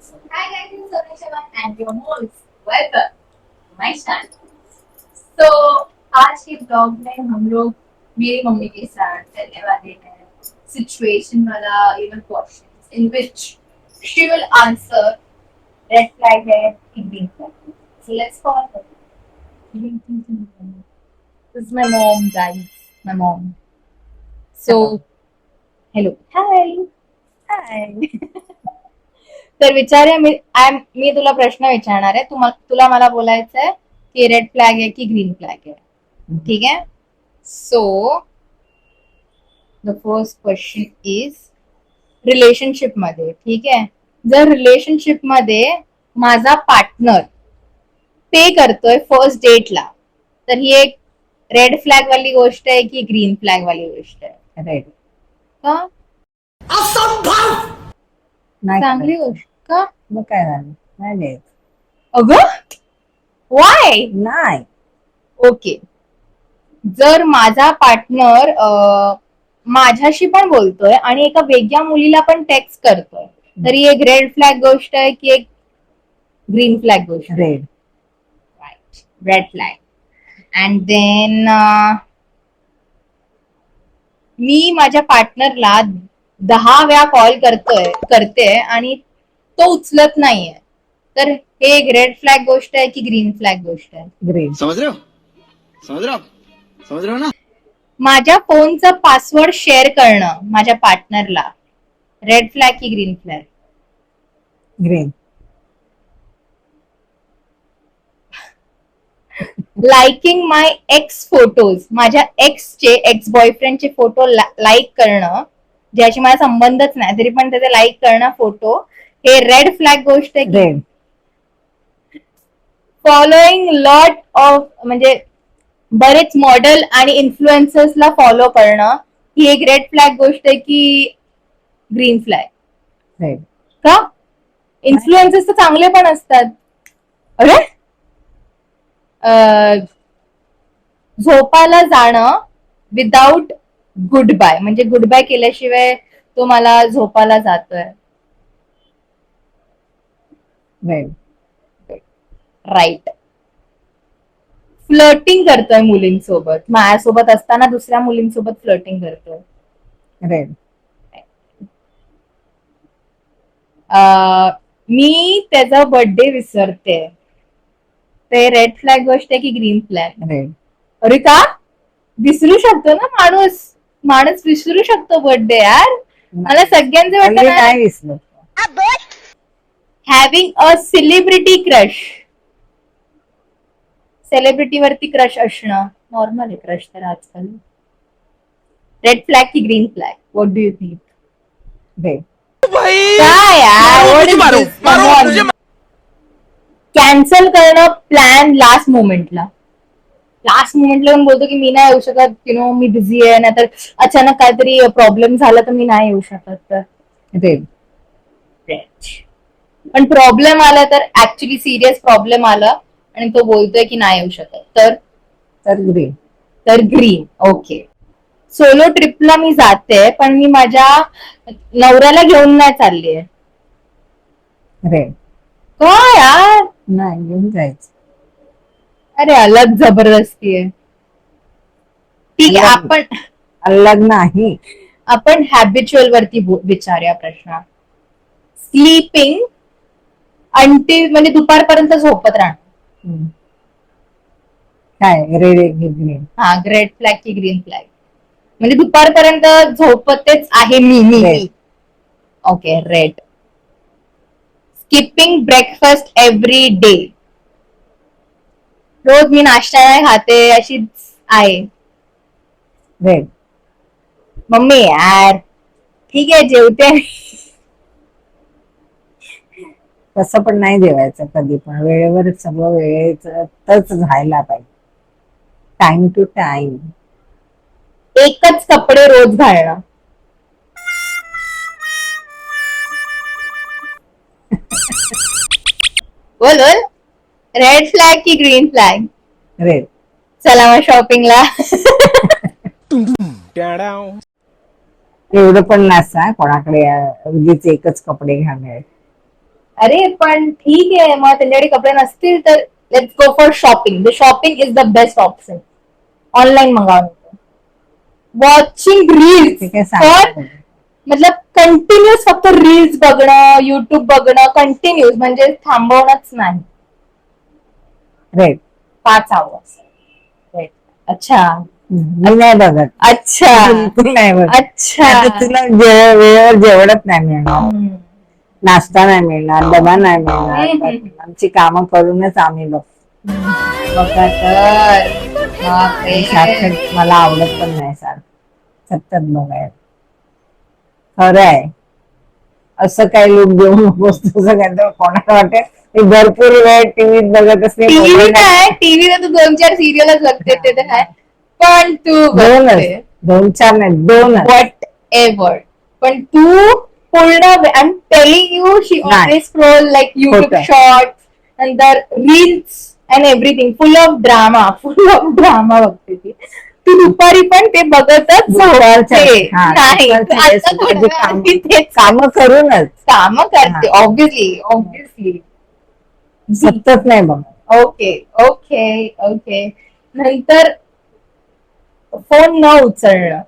Hi guys, this is Sonia and your host. Welcome to my channel. So आज के blog में हम लोग मेरी mummy के साथ करने वाले हैं सिचुएशन वाला question in which she will answer red flag है कि green flag. So let's call her. This is my mom, guys. My mom. So hello. Hi. Hi. तर विचारे मी तुला प्रश्न विचारणार आहे. तुला मला बोलायचं आहे की रेड फ्लॅग आहे की ग्रीन फ्लॅग आहे. ठीक आहे. So the first question is relationship मध्ये. ठीक आहे. जर रिलेशनशिप मध्ये माझा पार्टनर पे करतोय फर्स्ट डेटला, तर ही एक रेड फ्लॅग वाली गोष्ट आहे की ग्रीन फ्लॅग वाली गोष्ट आहे? रेड. का? नाही चांगली करायचं. गोष्ट का? मग काय झालं? नाही देत. अगं वाय? नाही. ओके. जर माझा पार्टनर माझ्याशी पण बोलतोय आणि एका वेगळ्या मुलीला पण टेक्स्ट करतोय, तर ही एक रेड फ्लॅग गोष्ट आहे की एक ग्रीन फ्लॅग गोष्ट? Red. Right, red flag. And then मी माझ्या पार्टनरला 10 वेळा कॉल करते आणि तो उचलत नाहीये, तर हे एक रेड फ्लॅग गोष्ट आहे की ग्रीन फ्लॅग गोष्ट आहे? ग्रीन. समझ रहे हो समझ रहे हो आप समझ रहे हो ना. माझ्या फोनचा पासवर्ड शेअर करणं माझ्या पार्टनरला, रेड फ्लॅग की green flag? Green. Liking my ex photos, माझ्या एक्स बॉयफ्रेंडचे फोटो लाईक करणं, ज्याशी मला संबंधच नाही तरी पण त्याचे लाईक करणं फोटो, हे रेड फ्लॅग गोष्ट आहे? रेड. फॉलोइंग लॉट ऑफ म्हणजे बरेच मॉडेल आणि इन्फ्लुएन्सर्सला फॉलो करणं, ही एक रेड फ्लॅग गोष्ट आहे की ग्रीन फ्लॅग? रेड. का? इन्फ्लुएन्सर्स तर चांगले पण असतात. अरे झोपायला जाणं विदाउट गुड बाय, म्हणजे गुड बाय केल्याशिवाय तो मला झोपायला जातोय? रेड. राईट. फ्लर्टिंग करतोय मुलींसोबत, माझ्यासोबत असताना दुसऱ्या मुलींसोबत फ्लर्टिंग करतोय? रेड. मी त्याचा बर्थडे विसरते, ते रेड फ्लॅग गोष्ट आहे की ग्रीन फ्लॅग? रेड. अरे का? विसरू शकतो ना माणूस विसरू शकतो बर्थडे. यार मला सगळ्यांचे हल्ली वाटतं नाही विसरत. Having a celebrity crush, celebrity वरती क्रश असणं नॉर्मल आहे. क्रश तर आजकाल. रेड फ्लॅग की green flag? What do you think? Red. काय यार, कॅन्सल करणं प्लॅन लास्ट मोमेंटला पण बोलतो की मी नाही येऊ शकत, मी बिझी आहे, नाहीतर अचानक काहीतरी प्रॉब्लेम झाला तर मी नाही येऊ शकत, तर रेड. पण प्रॉब्लेम आला तर ऍक्च्युली सिरियस प्रॉब्लेम आला आणि तो बोलतोय की नाही येऊ शकत, तर ग्रीन. तर ग्रीन. ओके. सोलो ट्रिपला मी जाते पण मी माझ्या नवऱ्याला घेऊन नाही चालली आहे? रेड. का यार? नाही घेऊन जायचं. अरे अलग जबरदस्ती आहे. ठीक आहे, अलग नाही. आपण हॅबिच्युअल वरती विचारूया प्रश्न. स्लीपिंग अंटिल म्हणजे दुपारपर्यंत झोपत राहणं, काय? रेड की ग्रीन? हा, रेड फ्लॅग की ग्रीन फ्लॅग? म्हणजे दुपारपर्यंत झोपतेच आहे मी. Okay, red. Skipping breakfast every day, रोज मी नाश्ता नाही खाते अशीच आहे? रेड. मम्मी यार ठीक आहे जेवते. तसं पण नाही जेवायचं कधी पण, वेळेवर सगळं वेळेतच व्हायला पाहिजे, टाइम टू टाइम. एकच कपडे रोज घालणं? बोल रेड फ्लॅग की ग्रीन फ्लॅग? रेड. चला मग शॉपिंगला. एवढं पण नसा कोणाकडे उगीच एकच कपडे घालाय. अरे पण ठीक आहे, मग त्यांच्याकडे कपडे नसतील तर let's go for shopping. The shopping is the best option. Online मागवणं. वॉचिंग रील्स ते काय फॉर सांगतो मतलब कंटिन्युअस फक्त रील्स बघणं, युट्यूब बघणं कंटिन्युअस, म्हणजे थांबवणंच नाही. Rate 5 hours. अच्छा मी नाही बघत. अच्छा बिलकुल नाही बघत. अच्छा. आता तुला वेळेवर जेवणच नाही मिळणार, हम्म. नाश्ता नाही मिळणार, डबा नाही मिळणार. हम्म. आमची कामं करूनच आम्ही बघतो. बघा तर. बापरे. सारखं मला आवडत पण नाही सारखं सतत बघायला. खरं आहे. असं काही लूक देऊ नकोस, तुझं काय तर कोणाला वाटेल मी भरपूर वेळ टीव्हीत बघत असते. टीव्ही काय, टीव्हीला तू 2-4 सिरियलच बघते ते तर आहे, पण तू दोनच, बघते 2-4 नाही, 2च. What ever. पण तू पूर्ण आय एम टेलिंग यू, शी नाही. ऑलवेज स्क्रोल लाईक युट्यूब खोटं. शॉर्ट्स नंतर reels and everything, full of drama बघते ती. तू दुपारी पण ते बघतच दुपारच्या- झोपते. हा, नाही, दुपारच्या तू वेळेस आता म्हणजे थोड्या वेळाने तेच कामं करूनच कामं करते. ऑब्विसली. सतत नाही बघ. Okay okay okay. नंतर फोन न उचलणं.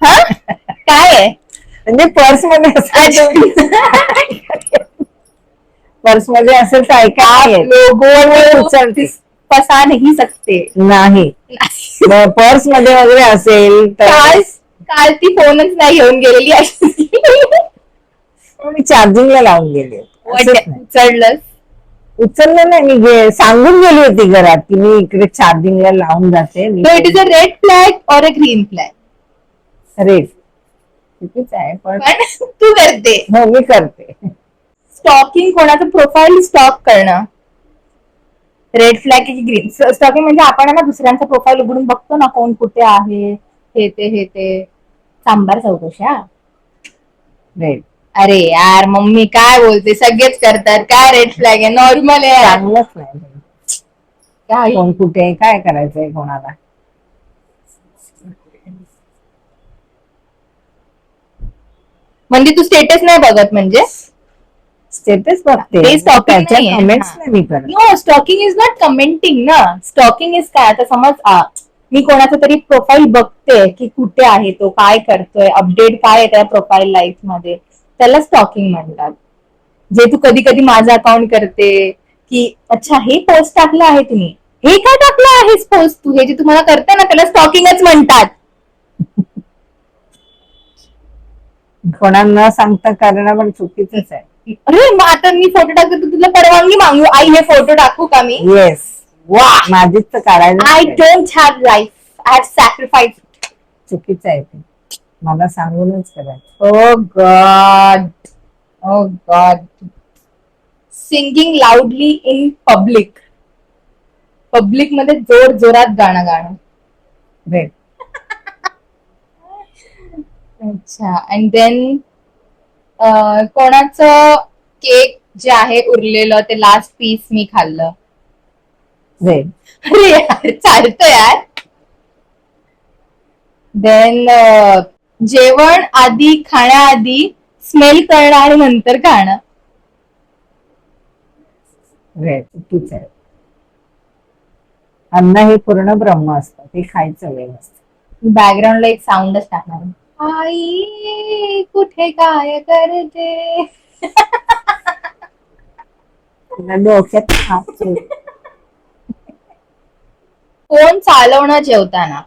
हा काय आहे? म्हणजे पर्स मध्ये पर्स मध्ये असेल तर आप ऐकायला लोगों उचलते फसा नहीं सकते. नाही. पर्स मध्ये वगैरे असेल काल तर काल ती फोनच नाही घेऊन गेलेली अशी. मी चार्जिंगला लावून गेले. असंच नाही. उचललंस? उचललं नाही, मी सांगून गेली होती घरात की मी इकडे चार्जिंगला लावून जाते. It is a red flag और अ ग्रीन फ्लॅग? रेड चुकीच आहे पण पण तू करते. हो मी करते. स्टॉकिंग, कोणाचं प्रोफाईल स्टॉक करणं. रेड फ्लॅग की ग्रीन? स्टॉकिंग म्हणजे आपण ना दुसऱ्यांचा प्रोफाईल उघडून बघतो ना, कोण कुठे आहे, हे ते सांबार चौकशा. रेड. अरे यार मम्मी काय बोलते, सगळेच करतात, काय रेड फ्लॅग आहे, नॉर्मल आहे यार. चांगलंच नाही. काय कोण कुठे काय करायचंय कोणाला. म्हणजे तू स्टेटस नाही बघत म्हणजे? स्टेटस बघते, ते stalking त्याच्या नाहीये. कमेंट्स हा. नाही मी करत. No, stalking is not commenting ना. स्टॉकिंग इज काय, आता समज मी कोणाचं तरी प्रोफाईल बघते की कुठे आहे तो, काय करतोय, अपडेट काय आहे त्या प्रोफाईल लाईफ मध्ये, त्याला स्टॉकिंग म्हणतात. जे तू कधी कधी माझं अकाउंट करते की अच्छा हे पोस्ट टाकलं आहे तुम्ही, हे काय टाकलं आहेस पोस्ट तू, हे जे तुम्हाला करते ना त्याला स्टॉकिंगच म्हणतात. कोणाला न सांगता करणं पण चुकीचंच आहे. अरे मग आता मी फोटो टाकते तर तुला परवानगी मागू, आई हे फोटो टाकू का मी? येस, वा माझीच तर काढायला I don't have life, I have sacrifice. चुकीचं आहे ते, मला सांगूनच करायचं. Oh God. Oh God. Singing loudly in public. Public मध्ये जोर जोरात गाणं गाणं. रेड. अच्छा. अँड देन कोणाचं केक जे आहे उरलेलं ते लास्ट पीस मी खाल्लं. रेड. अरे यार चालतं यार. देन जेवण आधी खाण्याआधी स्मेल करणं आणि नंतर खाणं. रेड चुकीचं आहे. अन्न हे पूर्ण ब्रह्म असतं, ते खायचं व्यवस्थित. बॅकग्राऊंडला एक साऊंडच टाकणार. आई कुठे काय करते. तुला डोक्यात हात ठेव. फोन चालवणं जेवताना.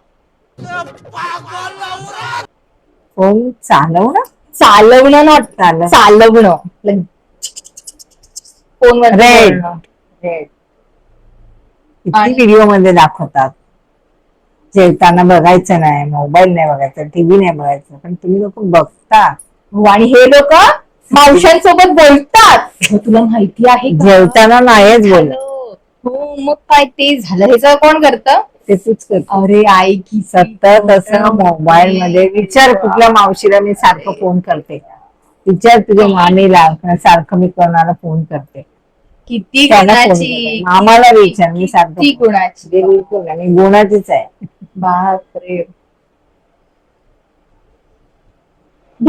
फोन चालवणं. चालवणं नॉट चालवणं. फोनवर रेड. बोलणं. रेड. किती आणि- व्हिडिओ मध्ये दाखवतात जेवताना बघायचं नाही, मोबाईल नाही बघायचा, टीव्ही नाही बघायचं, पण तुम्ही लोक बघता. हो, आणि हे लोक मावशांसोबत बोलतात. हो, तुला माहिती आहे का? जेवताना नाहीच बोलत. हो मग काय ते झालं, हे सगळं कोण करतं? ते तूच करतो. अरे आई की सतत असं मोबाईल मध्ये. विचार कुठल्या मावशीला मी सारखं फोन करते, विचार तुझ्या मामीला सारखं मी कोणाला फोन करते, किती त्याला फोन गुणाची, करते. मामाला विचार, मी सारखं किती गुणाची. बिलकुल नाही, मी गुणाचीच आहे. बापरे.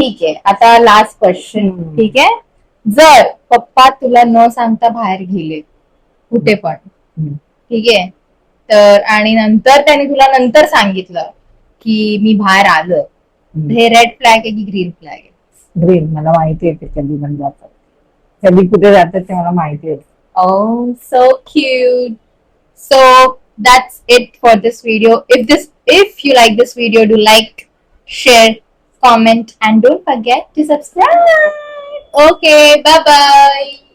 ठीक आहे, आता लास्ट क्वेश्चन. हम्म. ठीक आहे, जर पप्पा तुला न सांगता बाहेर गेले कुठे पण, हम्म. ठीक आहे, तर आणि नंतर त्यांनी तुला नंतर सांगितलं की मी बाहेर आलं, हे रेड फ्लॅग आहे की ग्रीन फ्लॅग आहे? ग्रीन. मला माहिती आहे ते कधी पण जातात, कधी कुठे जातात ते मला माहिती आहे. Oh, so cute. So that's it for this video. If you like this video, do like, share, comment, and don't forget to subscribe. Okay, bye bye.